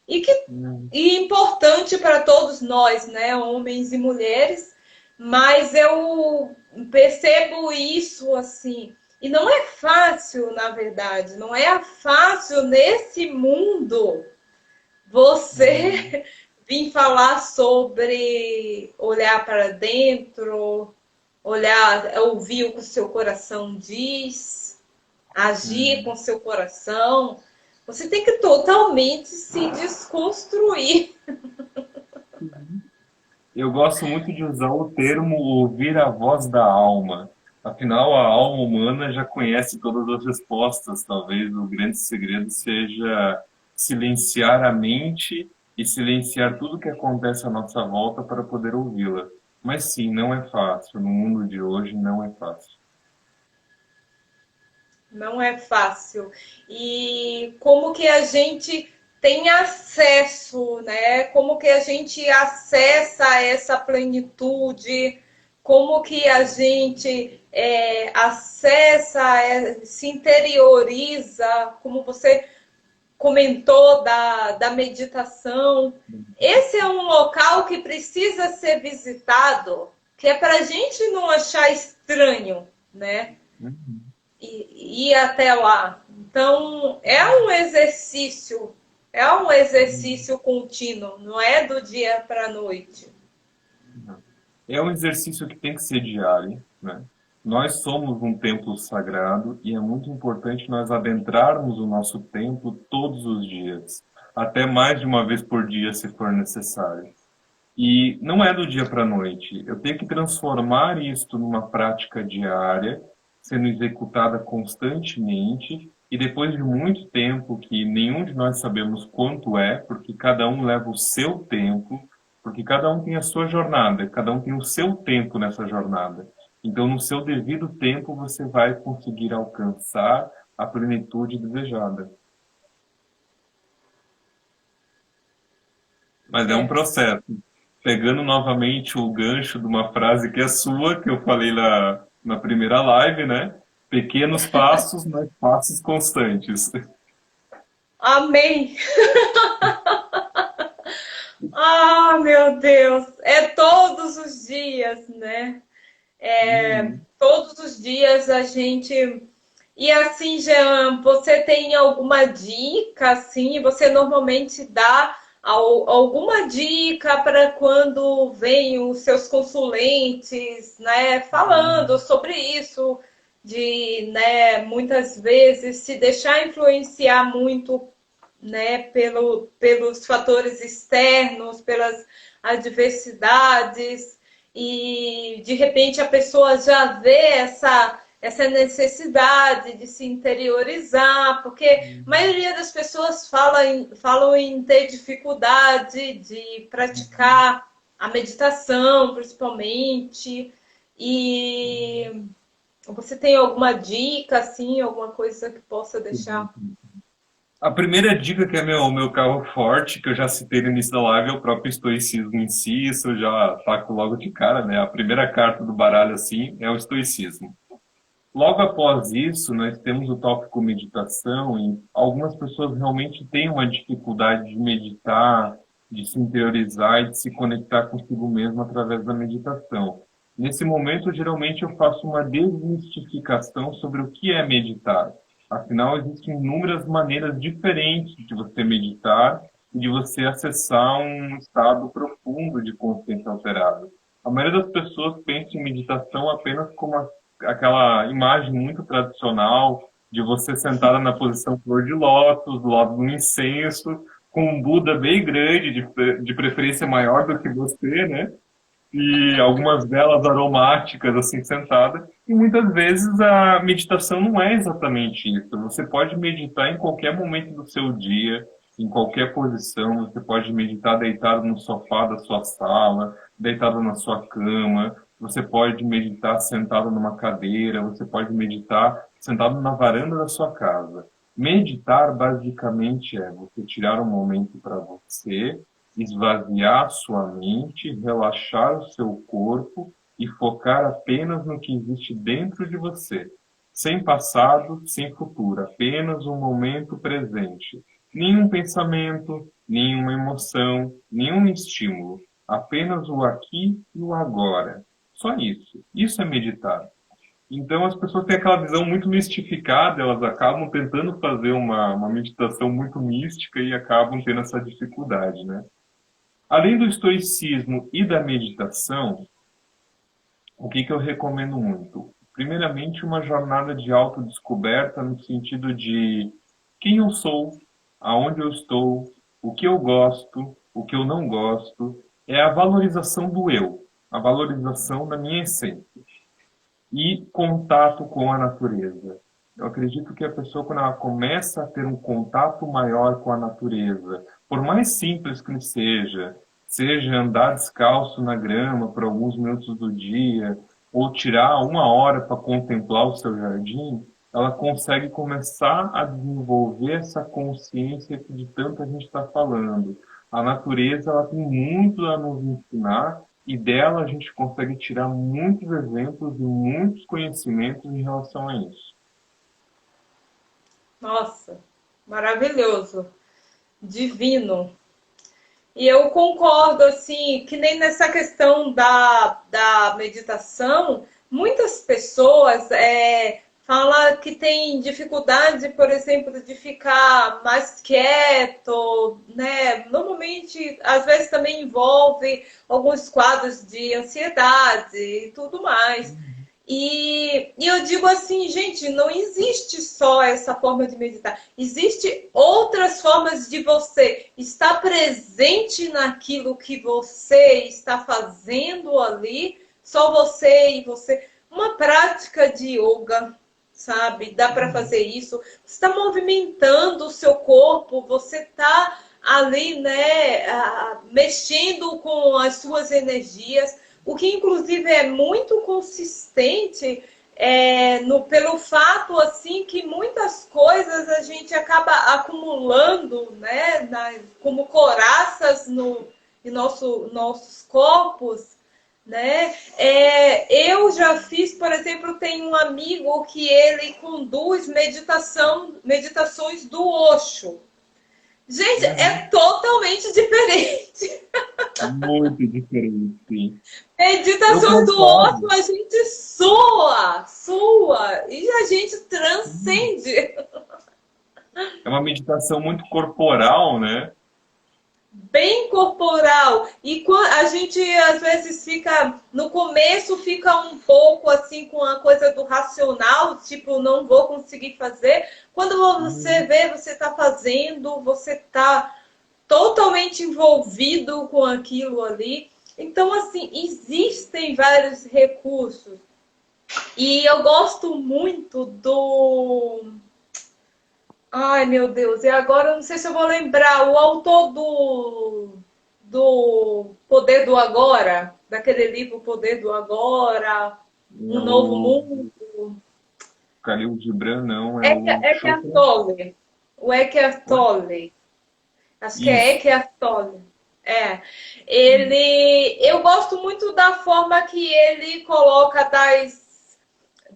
E que Uhum. e importante para todos nós, né, homens e mulheres, mas eu percebo isso assim. E não é fácil, na verdade, não é fácil nesse mundo você vir falar sobre olhar para dentro, olhar, ouvir o que o seu coração diz, agir Uhum. com o seu coração. Você tem que totalmente se desconstruir. Eu gosto muito de usar o termo ouvir a voz da alma. Afinal, a alma humana já conhece todas as respostas. Talvez o grande segredo seja silenciar a mente e silenciar tudo que acontece à nossa volta para poder ouvi-la. Mas sim, não é fácil. No mundo de hoje, não é fácil. Não é fácil. E como que a gente tem acesso, né? Como que a gente acessa essa plenitude? Como que a gente acessa, se interioriza, como você comentou da meditação. Esse é um local que precisa ser visitado, que é para a gente não achar estranho, né? Uhum. E ir até lá. Então, é um exercício contínuo, não é do dia para a noite. É um exercício que tem que ser diário, né? Nós somos um templo sagrado e é muito importante nós adentrarmos o nosso templo todos os dias, até mais de uma vez por dia, se for necessário. E não é do dia para a noite. Eu tenho que transformar isto numa prática diária, sendo executada constantemente, e depois de muito tempo, que nenhum de nós sabemos quanto é, porque cada um leva o seu tempo, porque cada um tem a sua jornada, cada um tem o seu tempo nessa jornada. Então, no seu devido tempo, você vai conseguir alcançar a plenitude desejada. Mas é um É. processo. Pegando novamente o gancho de uma frase que é sua, que eu falei na primeira live, né? Pequenos passos, mas passos constantes. Amém. Ah, meu Deus, é todos os dias, né? Todos os dias a gente. E assim, Jean, você tem alguma dica, assim? Você normalmente dá alguma dica para quando vêm os seus consulentes, né, falando sobre isso, de, né, muitas vezes se deixar influenciar muito, né, pelos fatores externos, pelas adversidades, e de repente a pessoa já vê essa necessidade de se interiorizar, porque a maioria das pessoas falam em ter dificuldade de praticar a meditação, principalmente, e você tem alguma dica, assim, alguma coisa que possa deixar? A primeira dica, que é meu carro forte, que eu já citei no início da live, é o próprio estoicismo em si. Isso eu já taco logo de cara, né? A primeira carta do baralho, assim, é o estoicismo. Logo após isso, nós temos o tópico meditação, e algumas pessoas realmente têm uma dificuldade de meditar, de se interiorizar e de se conectar consigo mesmo através da meditação. Nesse momento, geralmente eu faço uma desmistificação sobre o que é meditar. Afinal, existem inúmeras maneiras diferentes de você meditar e de você acessar um estado profundo de consciência alterada. A maioria das pessoas pensa em meditação apenas como aquela imagem muito tradicional de você sentada na posição flor de lótus, do lado do incenso, com um Buda bem grande, de preferência maior do que você, né? E algumas velas aromáticas assim sentadas. E muitas vezes a meditação não é exatamente isso. Você pode meditar em qualquer momento do seu dia, em qualquer posição. Você pode meditar deitado no sofá da sua sala, deitado na sua cama. Você pode meditar sentado numa cadeira. Você pode meditar sentado na varanda da sua casa. Meditar basicamente é você tirar um momento para você, esvaziar sua mente, relaxar o seu corpo e focar apenas no que existe dentro de você. Sem passado, sem futuro, apenas um momento presente. Nenhum pensamento, nenhuma emoção, nenhum estímulo. Apenas o aqui e o agora. Só isso. Isso é meditar. Então as pessoas têm aquela visão muito mistificada, elas acabam tentando fazer uma meditação muito mística e acabam tendo essa dificuldade, né? Além do estoicismo e da meditação, o que eu recomendo muito? Primeiramente, uma jornada de autodescoberta no sentido de quem eu sou, aonde eu estou, o que eu gosto, o que eu não gosto. É a valorização do eu, a valorização da minha essência. E contato com a natureza. Eu acredito que a pessoa, quando ela começa a ter um contato maior com a natureza, por mais simples que seja, seja andar descalço na grama por alguns minutos do dia, ou tirar uma hora para contemplar o seu jardim, ela consegue começar a desenvolver essa consciência que de tanto a gente está falando. A natureza, ela tem muito a nos ensinar, e dela a gente consegue tirar muitos exemplos e muitos conhecimentos em relação a isso. Nossa, maravilhoso, divino. E eu concordo, assim, que nem nessa questão da meditação, muitas pessoas falam que tem dificuldade, por exemplo, de ficar mais quieto, né? Normalmente, às vezes também envolve alguns quadros de ansiedade e tudo mais. E eu digo assim, gente, não existe só essa forma de meditar. Existem outras formas de você estar presente naquilo que você está fazendo ali, só você e você. Uma prática de yoga, sabe? Dá para fazer isso. Você está movimentando o seu corpo, você está ali, né, mexendo com as suas energias, o que inclusive é muito consistente pelo fato assim que muitas coisas a gente acaba acumulando, né, como coraças em nossos corpos, né? Eu já fiz, por exemplo, tem um amigo que ele conduz meditações do Osho. Gente, Uhum. é totalmente diferente. Muito diferente, sim. Eu Meditações do osso, concordo. a gente sua, e a gente transcende. É uma meditação muito corporal, né? Bem corporal. E a gente às vezes fica, no começo fica um pouco assim com a coisa do racional, tipo, não vou conseguir fazer. Quando você Uhum. vê, você está fazendo, você está totalmente envolvido com aquilo ali. Então, assim, existem vários recursos. E eu gosto muito do. Ai, meu Deus, e agora eu não sei se eu vou lembrar o autor do Poder do Agora, daquele livro Poder do Agora, É Um Novo o Mundo. Khalil Gibran, não, é o Eckhart Chopra. Tolle. O Eckhart Oi? Tolle. Acho que é Isso. Eckhart Tolle. É. Isso. Eu gosto muito da forma que ele coloca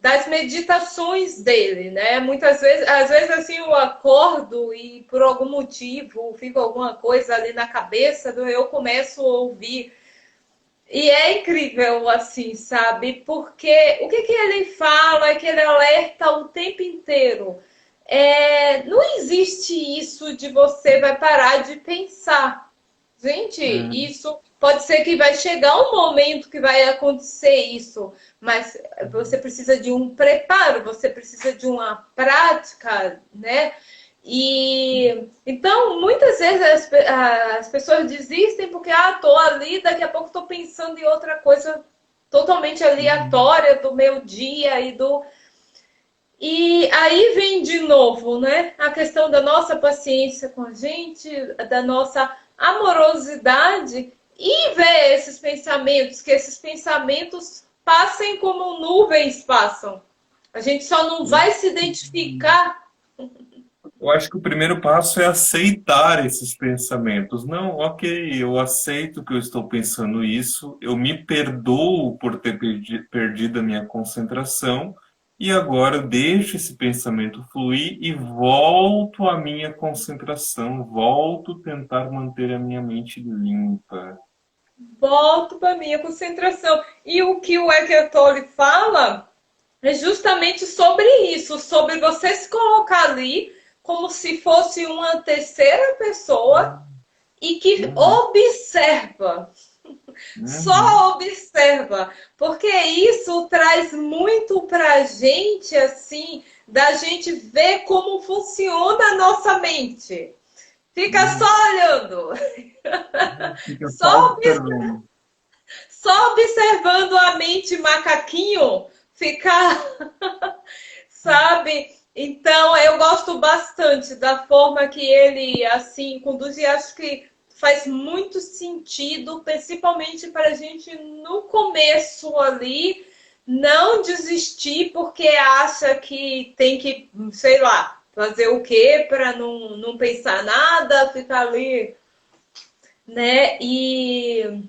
das meditações dele, né? Muitas vezes, às vezes assim eu acordo e por algum motivo fica alguma coisa ali na cabeça, eu começo a ouvir. E é incrível assim, sabe? Porque o que ele fala é que ele alerta o tempo inteiro. Não existe isso de você vai parar de pensar. Gente, Uhum. isso pode ser que vai chegar um momento que vai acontecer isso, mas você precisa de um preparo, você precisa de uma prática, né? E então muitas vezes as pessoas desistem porque tô ali, daqui a pouco tô pensando em outra coisa totalmente Uhum. aleatória do meu dia e aí vem de novo, né? A questão da nossa paciência com a gente, da nossa amorosidade e ver esses pensamentos, que esses pensamentos passem como nuvens passam. A gente só não Eu vai se identificar. eu acho que o primeiro passo é aceitar esses pensamentos. Não, ok, eu aceito que eu estou pensando isso, eu me perdoo por ter perdido a minha concentração, e agora eu deixo esse pensamento fluir e volto à minha concentração, volto a tentar manter a minha mente limpa. Volto para minha concentração. E o que o Eckhart Tolle fala é justamente sobre isso, sobre você se colocar ali como se fosse uma terceira pessoa e que Uhum, observa, uhum, só observa, porque isso traz muito pra gente, assim, da gente ver como funciona a nossa mente. Fica só uhum. olhando, Fica só só, observando. só observando a mente macaquinho, ficar, sabe? Então, eu gosto bastante da forma que ele, assim, conduz e acho que faz muito sentido, principalmente para a gente, no começo ali, não desistir porque acha que tem que, sei lá, fazer o quê para não pensar nada, ficar ali, né? E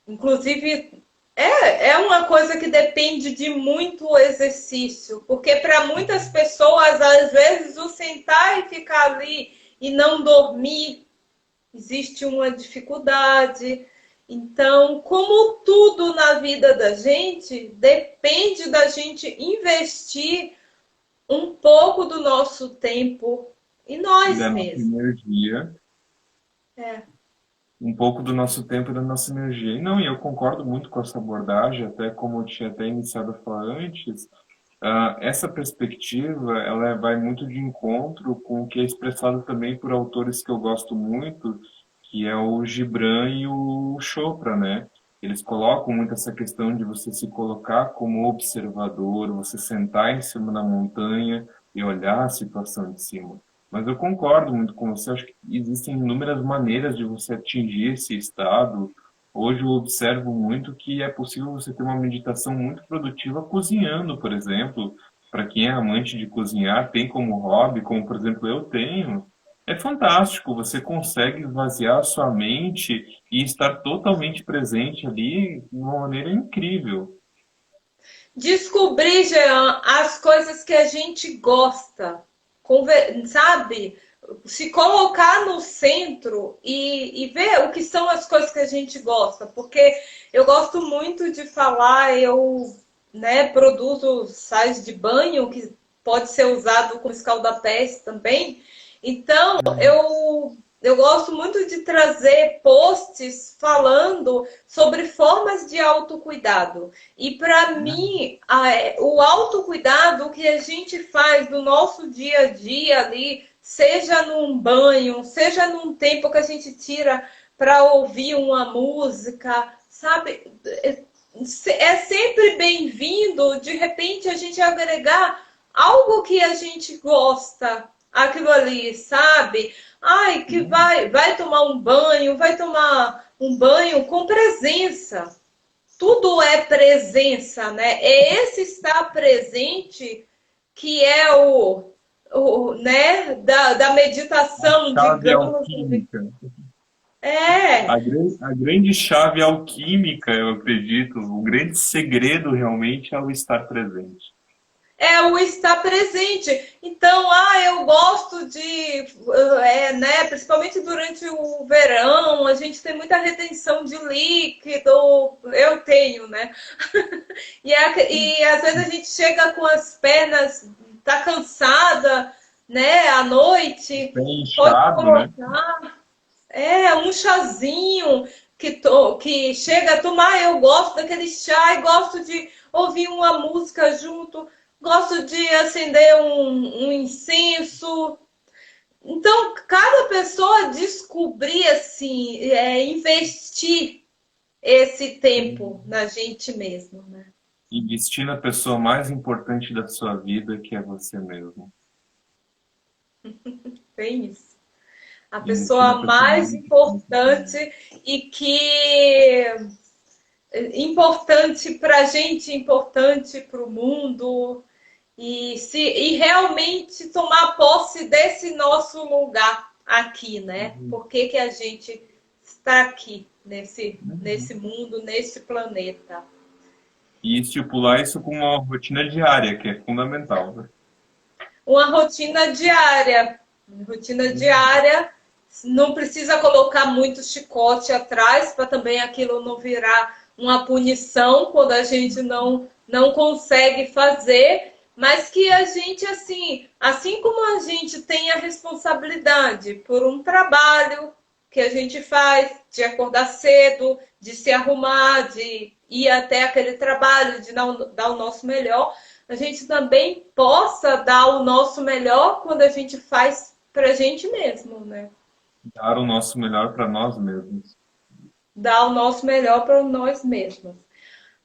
inclusive, é uma coisa que depende de muito exercício, porque para muitas pessoas, às vezes, o sentar e ficar ali e não dormir, existe uma dificuldade. Então, como tudo na vida da gente, depende da gente investir um pouco do nosso tempo em E nós da nossa mesmos. energia, É. um pouco do nosso tempo e da nossa energia. E não, e eu concordo muito com essa abordagem, até como eu tinha até iniciado a falar antes, essa perspectiva, vai muito de encontro com o que é expressado também por autores que eu gosto muito, que é o Gibran e o Chopra, né? Eles colocam muito essa questão de você se colocar como observador, você sentar em cima da montanha e olhar a situação de cima. Mas eu concordo muito com você, acho que existem inúmeras maneiras de você atingir esse estado. Hoje eu observo muito que é possível você ter uma meditação muito produtiva cozinhando, por exemplo. Para quem é amante de cozinhar, tem como hobby, como por exemplo eu tenho. É fantástico, você consegue esvaziar a sua mente e estar totalmente presente ali de uma maneira incrível. Descobrir, Jean, as coisas que a gente gosta, sabe? se colocar no centro e ver o que são as coisas que a gente gosta, porque eu gosto muito de falar, eu, né, produzo sais de banho que pode ser usado como escaldapés também. Então, eu gosto muito de trazer posts falando sobre formas de autocuidado. E para mim, o autocuidado que a gente faz no nosso dia a dia ali, seja num banho, seja num tempo que a gente tira para ouvir uma música, sabe? É sempre bem-vindo, de repente, a gente agregar algo que a gente gosta, aquilo ali, sabe? Ai, que vai tomar um banho com presença. Tudo é presença, né? É esse estar presente que é né, da meditação, Chave digamos. alquímica. É, A grande chave alquímica, eu acredito, o grande segredo realmente é o estar presente. é o estar presente. Então, eu gosto de, né, principalmente durante o verão, a gente tem muita retenção de líquido, eu tenho, né? E às vezes a gente chega com as pernas, tá cansada, né, à noite, Bem pode inchado, né? colocar, um chazinho que chega a tomar, eu gosto daquele chá e gosto de ouvir uma música junto, gosto de acender um incenso. Então, cada pessoa descobrir, assim, investir esse tempo na gente mesmo, né? E destina a pessoa mais importante da sua vida, que é você mesmo. Bem isso. A E destina a pessoa pessoa mais mais importante. importante e que importante para a gente, importante para o mundo, e realmente tomar posse desse nosso lugar aqui, né? Por que, que a gente está aqui nesse mundo, nesse planeta? E estipular isso com uma rotina diária, que é fundamental, né? Uma rotina diária. Rotina diária, não precisa colocar muito chicote atrás para também aquilo não virar uma punição quando a gente não consegue fazer, mas que a gente, assim como a gente tem a responsabilidade por um trabalho que a gente faz, de acordar cedo, de se arrumar, de ir até aquele trabalho, de dar o nosso melhor, a gente também possa dar o nosso melhor quando a gente faz para a gente mesmo, né? Dar o nosso melhor para nós mesmos. Dar o nosso melhor para nós mesmos.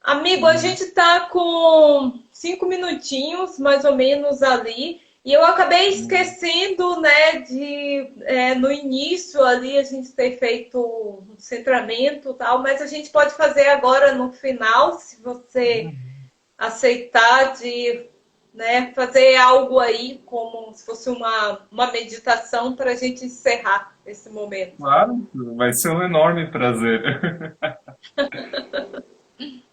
Amigo, a Uhum. gente está com 5 minutinhos, mais ou menos, ali. E eu acabei esquecendo, né, no início ali a gente ter feito um centramento e tal, mas a gente pode fazer agora no final, se você aceitar de, né, fazer algo aí como se fosse uma meditação para a gente encerrar esse momento. Claro, vai ser um enorme prazer.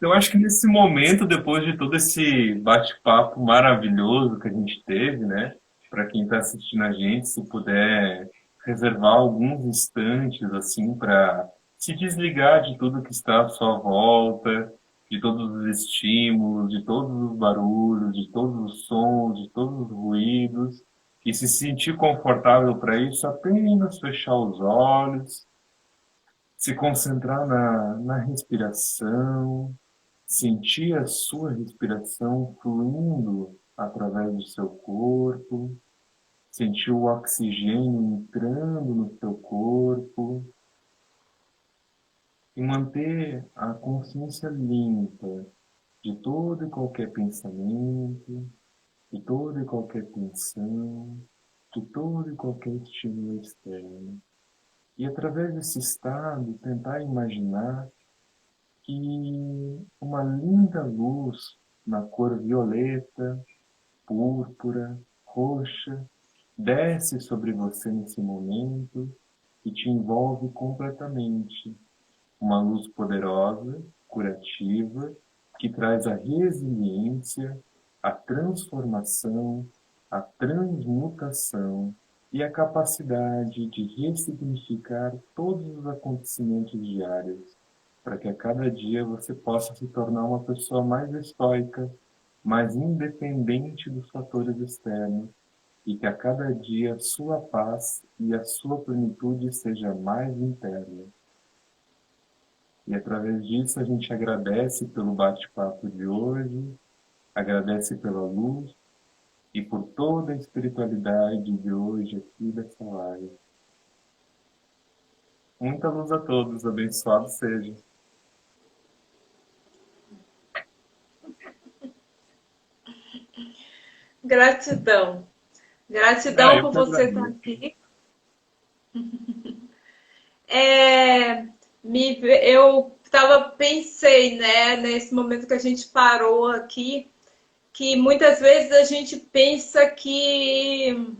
Eu acho que nesse momento, depois de todo esse bate-papo maravilhoso que a gente teve, né? Para quem está assistindo a gente, se puder reservar alguns instantes assim para se desligar de tudo que está à sua volta, de todos os estímulos, de todos os barulhos, de todos os sons, de todos os ruídos, e se sentir confortável para isso, apenas fechar os olhos, se concentrar na respiração, sentir a sua respiração fluindo através do seu corpo, sentir o oxigênio entrando no seu corpo e manter a consciência limpa de todo e qualquer pensamento, de toda e qualquer tensão, de todo e qualquer estímulo externo. E através desse estado, tentar imaginar que uma linda luz na cor violeta, púrpura, roxa, desce sobre você nesse momento e te envolve completamente. Uma luz poderosa, curativa, que traz a resiliência, a transformação, a transmutação e a capacidade de ressignificar todos os acontecimentos diários, para que a cada dia você possa se tornar uma pessoa mais estoica, mais independente dos fatores externos, e que a cada dia a sua paz e a sua plenitude seja mais interna. E através disso a gente agradece pelo bate-papo de hoje, agradece pela luz e por toda a espiritualidade de hoje aqui dessa live. Muita luz a todos, abençoado seja. Gratidão. Ah, Gratidão eu por que você estar agradeço. aqui. Eu pensei, né, nesse momento que a gente parou aqui, que muitas vezes a gente pensa que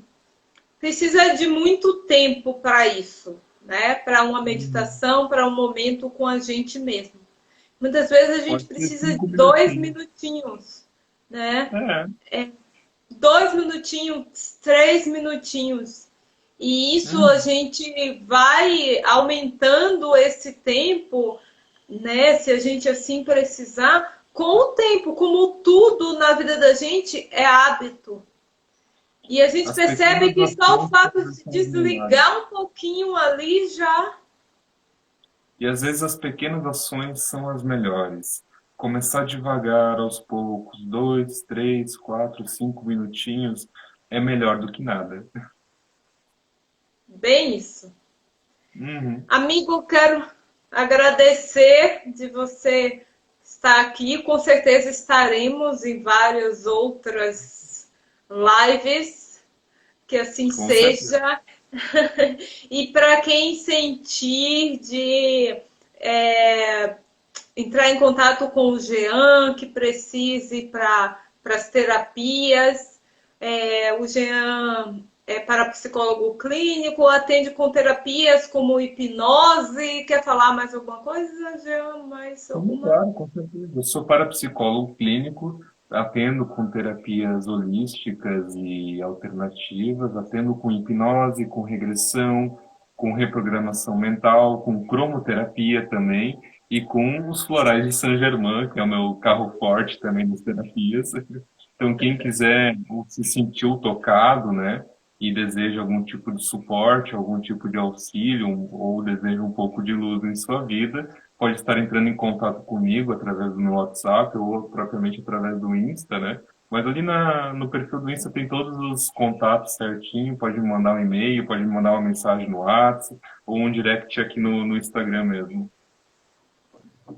precisa de muito tempo para isso, né? Para uma meditação, para um momento com a gente mesmo. Muitas vezes a gente Pode ser precisa de 5 minutinhos. 2 minutinhos, né? É. 2 minutinhos, 3 minutinhos. E isso a Hum. gente vai aumentando esse tempo, né? Se a gente assim precisar, com o tempo, como tudo na vida da gente é hábito. E a gente As percebe pequenas que só o ações fato de são as melhores. desligar um pouquinho ali já. E às vezes as pequenas ações são as melhores. Começar devagar, aos poucos, 2, 3, 4, 5 minutinhos, é melhor do que nada. Bem isso. Uhum. Amigo, quero agradecer de você estar aqui. Com certeza estaremos em várias outras lives, que assim Com certeza. seja. E para quem sentir de é, entrar em contato com o Jean, que precise para as terapias, o Jean é parapsicólogo clínico, atende com terapias como hipnose. Quer falar mais alguma coisa, Jean? Mais Sim, alguma? claro, com certeza. Eu sou parapsicólogo clínico, atendo com terapias holísticas e alternativas, atendo com hipnose, com regressão, com reprogramação mental, com cromoterapia também, e com os florais de Saint-Germain, que é o meu carro forte também das terapias. Então, quem quiser ou se sentiu tocado, né, e deseja algum tipo de suporte, algum tipo de auxílio, ou deseja um pouco de luz em sua vida, pode estar entrando em contato comigo através do meu WhatsApp ou propriamente através do Insta, né? Mas ali no perfil do Insta tem todos os contatos certinho, pode me mandar um e-mail, pode me mandar uma mensagem no WhatsApp ou um direct aqui no Instagram mesmo.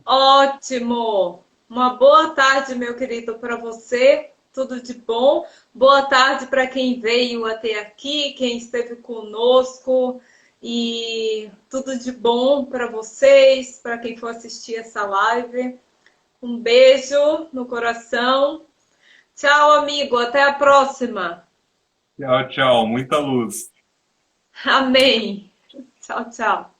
Ótimo! Uma boa tarde, meu querido, para você. Tudo de bom. Boa tarde para quem veio até aqui, quem esteve conosco. E tudo de bom para vocês, para quem for assistir essa live. Um beijo no coração. Tchau, amigo. Até a próxima. Tchau, tchau. Muita luz. Amém. Tchau, tchau.